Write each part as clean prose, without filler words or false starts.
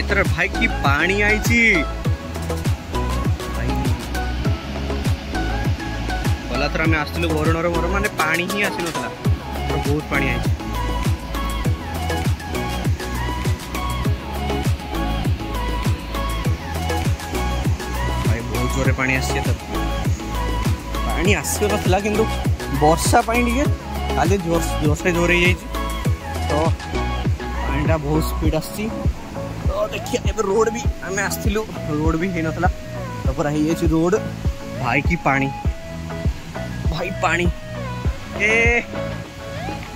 एथर भाई की पानी आईची गला थर आम आसलु वरुणर मोर माने पानी ही आसी नथला बहुत पानी आई भाई बहुत जोरे पानी आसी पानी आसी नथला किंतु वर्षा पानी टिके काले जोर से जोर हो तो पानीटा बहुत स्पीड आसी तो देखिए एबे रोड भी आम आसलु रोड भी है नथला तो पूरा है रोड भाई की पानी भाई पानी ए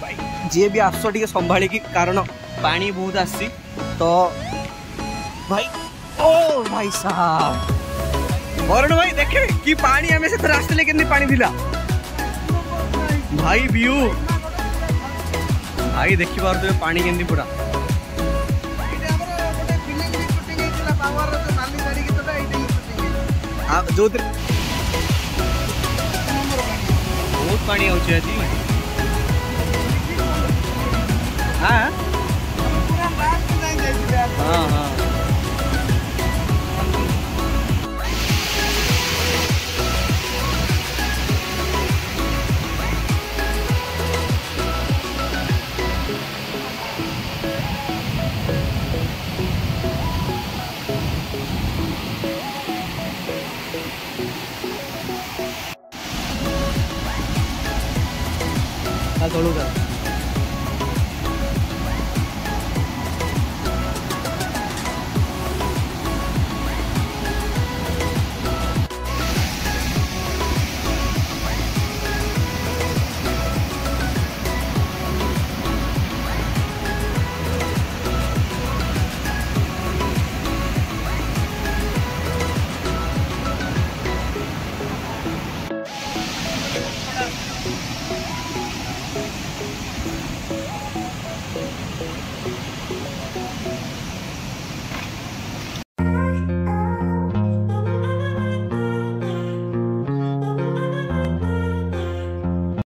भाई जे भी आस टे संभाली की कारण पानी बहुत आसी तो भाई ओ भाई साहब वरुण भाई देखे कि पानी हमें से रास्ते के पानी दिला भाई व्यू भाई देखी बार तो पानी के पूरा जो बहुत पानी आउची आज हाँ हाँ हाँ चलो